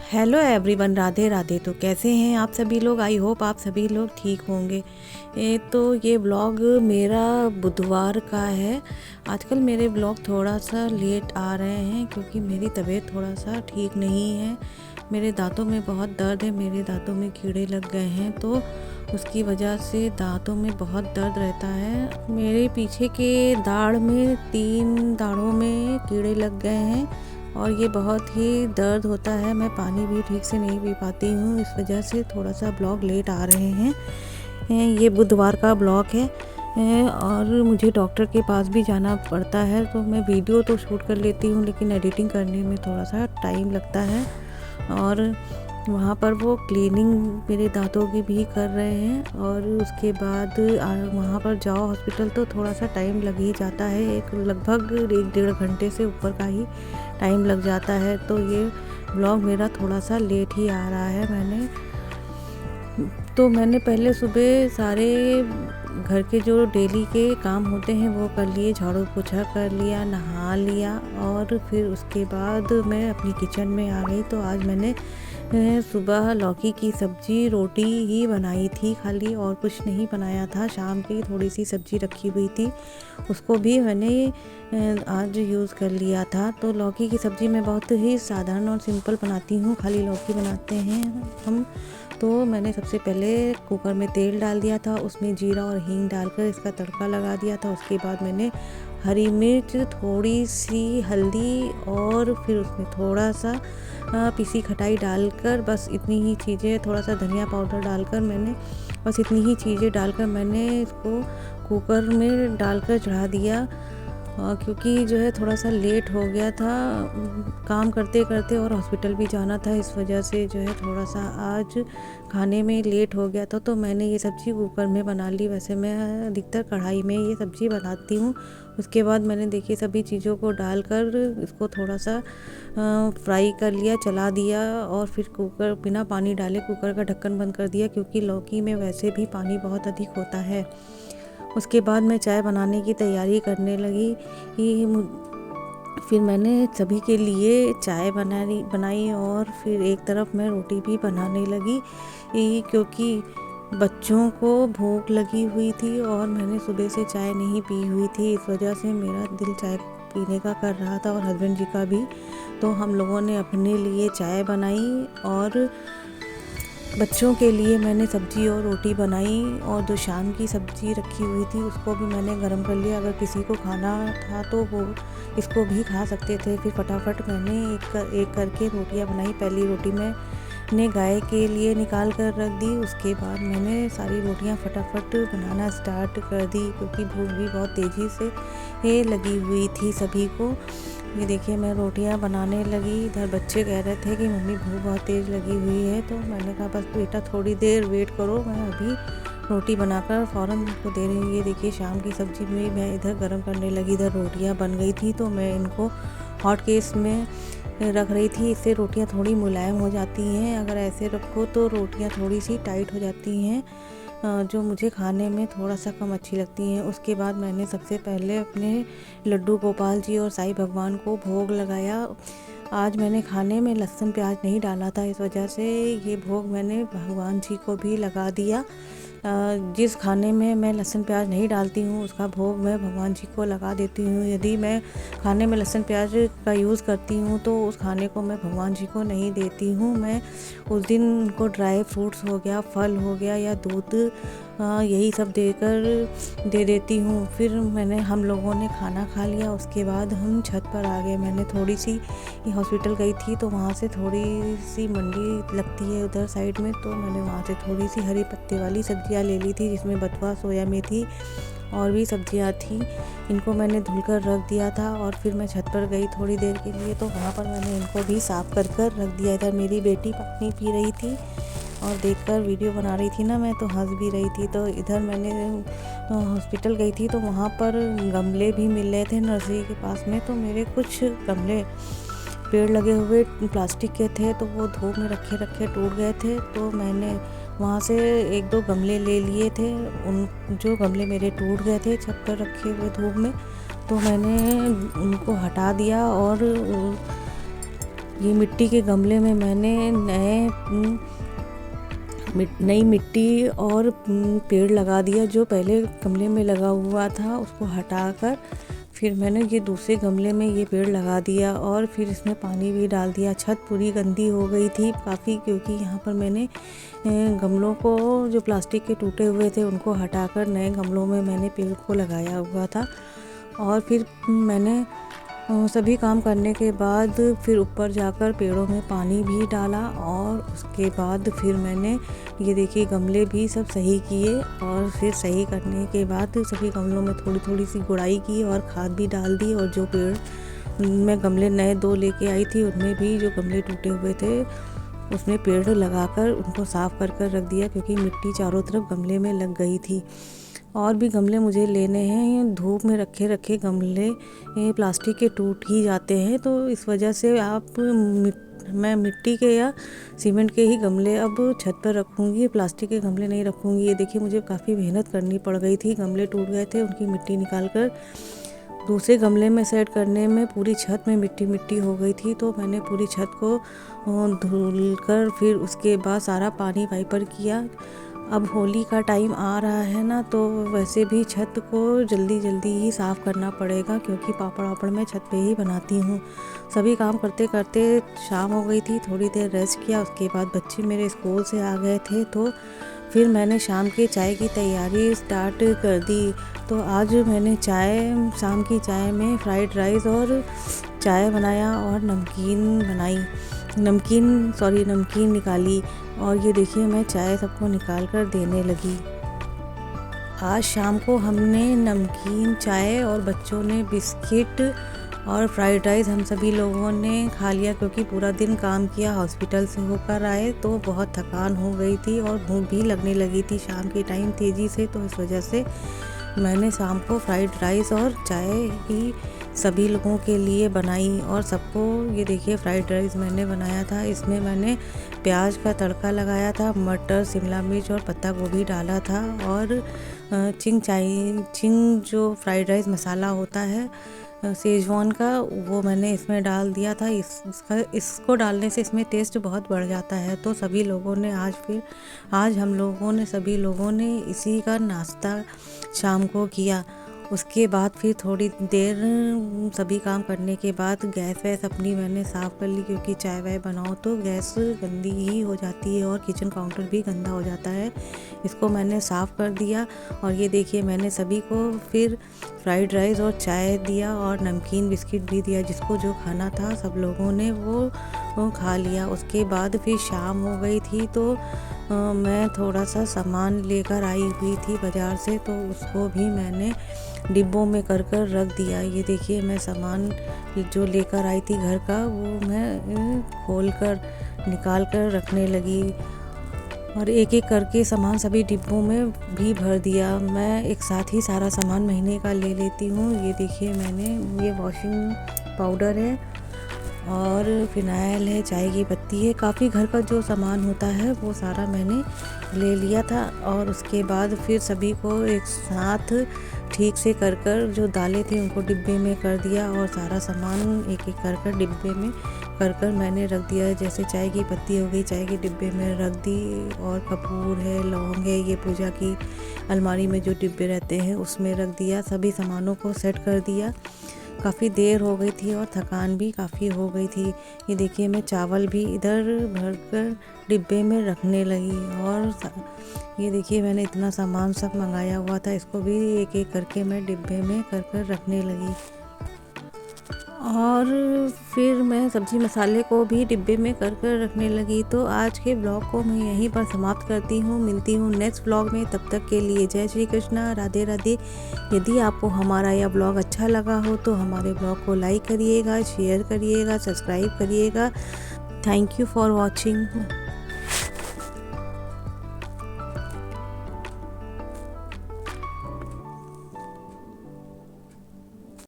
Hello everyone, Radhe Radhe. तो कैसे हैं आप सभी लोग? आई होप आप सभी लोग ठीक होंगे। ये ब्लॉग मेरा बुधवार का है। आजकल मेरे ब्लॉग थोड़ा सा लेट आ रहे हैं क्योंकि मेरी तबीयत थोड़ा सा ठीक नहीं है। मेरे दांतों में बहुत दर्द है, मेरे दांतों में कीड़े लग गए हैं, तो उसकी वजह से दांतों में बहुत दर्द रहता है। मेरे पीछे के दाढ़ में 3 दाढ़ों में कीड़े लग गए हैं और ये बहुत ही दर्द होता है। मैं पानी भी ठीक से नहीं पी पाती हूँ, इस वजह से थोड़ा सा ब्लॉग लेट आ रहे हैं। ये बुधवार का ब्लॉग है और मुझे डॉक्टर के पास भी जाना पड़ता है, तो मैं वीडियो तो शूट कर लेती हूँ लेकिन एडिटिंग करने में थोड़ा सा टाइम लगता है। और वहाँ पर वो क्लीनिंग मेरे दांतों की भी कर रहे हैं और उसके बाद वहाँ पर जाओ हॉस्पिटल तो थोड़ा सा टाइम लग ही जाता है। लगभग 1-1.5 घंटे से ऊपर का ही टाइम लग जाता है। तो ये ब्लॉग मेरा थोड़ा सा लेट ही आ रहा है। मैंने पहले सुबह सारे घर के जो डेली के काम होते हैं वो कर लिए, झाड़ू पोछा कर लिया, नहा लिया और फिर उसके बाद मैं अपनी किचन में आ गई। तो आज मैंने सुबह लौकी की सब्जी रोटी ही बनाई थी खाली, और कुछ नहीं बनाया था। शाम की थोड़ी सी सब्जी रखी हुई थी, उसको भी मैंने आज यूज़ कर लिया था। तो लौकी की सब्ज़ी मैं बहुत ही साधारण और सिंपल बनाती हूँ, खाली लौकी बनाते हैं हम। तो मैंने सबसे पहले कुकर में तेल डाल दिया था, उसमें जीरा और हींग डालकर इसका तड़का लगा दिया था। उसके बाद मैंने हरी मिर्च, थोड़ी सी हल्दी और फिर उसमें थोड़ा सा पिसी खटाई डालकर, बस इतनी ही चीज़ें, थोड़ा सा धनिया पाउडर डालकर बस इतनी ही चीज़ें डालकर मैंने इसको कुकर में डालकर चढ़ा दिया। क्योंकि जो है थोड़ा सा लेट हो गया था काम करते करते और हॉस्पिटल भी जाना था, इस वजह से जो है थोड़ा सा आज खाने में लेट हो गया था। तो मैंने ये सब्ज़ी कुकर में बना ली। वैसे मैं अधिकतर कढ़ाई में ये सब्ज़ी बनाती हूँ। उसके बाद मैंने देखिए सभी चीज़ों को डालकर इसको थोड़ा सा फ्राई कर लिया, चला दिया और फिर कुकर बिना पानी डाले कुकर का ढक्कन बंद कर दिया, क्योंकि लौकी में वैसे भी पानी बहुत अधिक होता है। उसके बाद मैं चाय बनाने की तैयारी करने लगी। फिर मैंने सभी के लिए चाय बनाई और फिर एक तरफ मैं रोटी भी बनाने लगी, क्योंकि बच्चों को भूख लगी हुई थी और मैंने सुबह से चाय नहीं पी हुई थी। इस वजह से मेरा दिल चाय पीने का कर रहा था और हस्बैंड जी का भी। तो हम लोगों ने अपने लिए चाय बनाई और बच्चों के लिए मैंने सब्ज़ी और रोटी बनाई, और जो शाम की सब्ज़ी रखी हुई थी उसको भी मैंने गरम कर लिया। अगर किसी को खाना था तो वो इसको भी खा सकते थे। फिर फटाफट मैंने एक करके रोटियां बनाई। पहली रोटी मैंने गाय के लिए निकाल कर रख दी, उसके बाद मैंने सारी रोटियां फटाफट बनाना स्टार्ट कर दी, क्योंकि भूख भी बहुत तेज़ी से लगी हुई थी सभी को। ये देखिए मैं रोटियां बनाने लगी। इधर बच्चे कह रहे थे कि मम्मी भूख बहुत तेज़ लगी हुई है, तो मैंने कहा बस बेटा थोड़ी देर वेट करो, मैं अभी रोटी बनाकर फ़ौरन उनको दे रही हूँ। ये देखिए शाम की सब्ज़ी में मैं इधर गरम करने लगी, इधर रोटियां बन गई थी तो मैं इनको हॉट केस में रख रही थी। इससे रोटियां थोड़ी मुलायम हो जाती हैं, अगर ऐसे रखो तो रोटियां थोड़ी सी टाइट हो जाती हैं, जो मुझे खाने में थोड़ा सा कम अच्छी लगती हैं। उसके बाद मैंने सबसे पहले अपने लड्डू गोपाल जी और साईं भगवान को भोग लगाया। आज मैंने खाने में लहसुन प्याज नहीं डाला था, इस वजह से ये भोग मैंने भगवान जी को भी लगा दिया। जिस खाने में मैं लहसुन प्याज नहीं डालती हूँ उसका भोग मैं भगवान जी को लगा देती हूँ। यदि मैं खाने में लहसुन प्याज का यूज़ करती हूँ तो उस खाने को मैं भगवान जी को नहीं देती हूँ। मैं उस दिन उनको ड्राई फ्रूट्स हो गया, फल हो गया या दूध, यही सब दे देती हूँ। फिर हम लोगों ने खाना खा लिया, उसके बाद हम छत पर आ गए। मैंने थोड़ी सी हॉस्पिटल गई थी तो वहाँ से थोड़ी सी मंडी लगती है उधर साइड में, तो मैंने वहाँ से थोड़ी सी हरी पत्ते वाली सब्जियाँ ले ली थी, जिसमें बथुआ, सोया मेथी और भी सब्जियाँ थी। इनको मैंने धुलकर रख दिया था और फिर मैं छत पर गई थोड़ी देर के लिए, तो वहाँ पर मैंने इनको भी साफ़ कर रख दिया। इधर मेरी बेटी पानी पी रही थी और देखकर वीडियो बना रही थी ना मैं, तो हंस भी रही थी। तो इधर मैंने हॉस्पिटल गई थी तो वहाँ पर गमले भी मिल रहे थे नर्सरी के पास में, तो मेरे कुछ गमले पेड़ लगे हुए प्लास्टिक के थे, तो वो धूप में रखे टूट गए थे। तो मैंने वहाँ से 1-2 गमले ले लिए थे। जो गमले मेरे टूट गए थे छत पर रखे हुए धूप में, तो मैंने उनको हटा दिया और ये मिट्टी के गमले में मैंने नई मिट्टी और पेड़ लगा दिया। जो पहले गमले में लगा हुआ था उसको हटाकर फिर मैंने ये दूसरे गमले में ये पेड़ लगा दिया और फिर इसमें पानी भी डाल दिया। छत पूरी गंदी हो गई थी काफ़ी, क्योंकि यहाँ पर मैंने गमलों को जो प्लास्टिक के टूटे हुए थे उनको हटाकर नए गमलों में मैंने पेड़ को लगाया हुआ था। और फिर मैंने सभी काम करने के बाद फिर ऊपर जाकर पेड़ों में पानी भी डाला और उसके बाद फिर मैंने ये देखिए गमले भी सब सही किए। और फिर सही करने के बाद सभी गमलों में थोड़ी थोड़ी सी गुड़ाई की और खाद भी डाल दी। और जो पेड़ मैं गमले नए 2 लेके आई थी उनमें भी जो गमले टूटे हुए थे उसमें पेड़ लगाकर उनको साफ़ कर रख दिया, क्योंकि मिट्टी चारों तरफ गमले में लग गई थी। और भी गमले मुझे लेने हैं। धूप में रखे रखे गमले प्लास्टिक के टूट ही जाते हैं, तो इस वजह से मैं मिट्टी के या सीमेंट के ही गमले अब छत पर रखूँगी, प्लास्टिक के गमले नहीं रखूँगी। ये देखिए मुझे काफ़ी मेहनत करनी पड़ गई थी। गमले टूट गए थे, उनकी मिट्टी निकाल कर दूसरे गमले में सेट करने में पूरी छत में मिट्टी मिट्टी हो गई थी। तो मैंने पूरी छत को धुल कर फिर उसके बाद सारा पानी वाइपर किया। अब होली का टाइम आ रहा है ना, तो वैसे भी छत को जल्दी जल्दी ही साफ़ करना पड़ेगा, क्योंकि पापड़ वापड़ मैं छत पे ही बनाती हूँ। सभी काम करते करते शाम हो गई थी, थोड़ी देर रेस्ट किया। उसके बाद बच्चे मेरे स्कूल से आ गए थे, तो फिर मैंने शाम की चाय की तैयारी स्टार्ट कर दी। तो आज मैंने शाम की चाय में फ्राइड राइस और चाय बनाया और नमकीन निकाली। और ये देखिए मैं चाय सबको निकाल कर देने लगी। आज शाम को हमने नमकीन चाय और बच्चों ने बिस्किट और फ्राइड राइस हम सभी लोगों ने खा लिया, क्योंकि पूरा दिन काम किया, हॉस्पिटल से होकर आए तो बहुत थकान हो गई थी और भूख भी लगने लगी थी शाम के टाइम तेज़ी से। तो इस वजह से मैंने शाम को फ्राइड राइस और चाय ही सभी लोगों के लिए बनाई। और सबको ये देखिए फ्राइड राइस मैंने बनाया था। इसमें मैंने प्याज का तड़का लगाया था, मटर, शिमला मिर्च और पत्ता गोभी डाला था। और चिंग जो फ्राइड राइस मसाला होता है शेजवान का, वो मैंने इसमें डाल दिया था। इसको डालने से इसमें टेस्ट बहुत बढ़ जाता है। तो सभी लोगों ने सभी लोगों ने इसी का नाश्ता शाम को किया। उसके बाद फिर थोड़ी देर सभी काम करने के बाद गैस वैस अपनी मैंने साफ़ कर ली, क्योंकि चाय वाय बनाओ तो गैस गंदी ही हो जाती है और किचन काउंटर भी गंदा हो जाता है। इसको मैंने साफ़ कर दिया। और ये देखिए मैंने सभी को फिर फ्राइड राइस और चाय दिया और नमकीन बिस्किट भी दिया। जिसको जो खाना था सब लोगों ने वो खा लिया। उसके बाद फिर शाम हो गई थी, तो मैं थोड़ा सा सामान लेकर आई हुई थी बाज़ार से, तो उसको भी मैंने डिब्बों में कर रख दिया। ये देखिए मैं सामान जो लेकर आई थी घर का, वो मैं निकाल कर रखने लगी और एक एक करके सामान सभी डिब्बों में भी भर दिया। मैं एक साथ ही सारा सामान महीने का ले लेती हूँ। ये देखिए ये वॉशिंग पाउडर है और फिनाइल है, चाय की पत्ती है, काफ़ी घर का जो सामान होता है वो सारा मैंने ले लिया था। और उसके बाद फिर सभी को एक साथ ठीक से कर जो दालें थी उनको डिब्बे में कर दिया और सारा सामान एक एक कर डिब्बे में कर मैंने रख दिया। जैसे चाय की पत्ती हो गई, चाय के डिब्बे में रख दी, और कपूर है, लौंग है, ये पूजा की अलमारी में जो डिब्बे रहते हैं उसमें रख दिया। सभी सामानों को सेट कर दिया। काफ़ी देर हो गई थी और थकान भी काफ़ी हो गई थी। ये देखिए मैं चावल भी इधर भरकर डिब्बे में रखने लगी। और ये देखिए मैंने इतना सामान सब मंगाया हुआ था, इसको भी एक एक करके मैं डिब्बे में कर रखने लगी। और फिर मैं सब्ज़ी मसाले को भी डिब्बे में कर रखने लगी। तो आज के ब्लॉग को मैं यहीं पर समाप्त करती हूँ। मिलती हूँ नेक्स्ट ब्लॉग में, तब तक के लिए जय श्री कृष्णा, राधे राधे। यदि आपको हमारा यह ब्लॉग अच्छा लगा हो तो हमारे ब्लॉग को लाइक करिएगा, शेयर करिएगा, सब्सक्राइब करिएगा। Thank you for watching.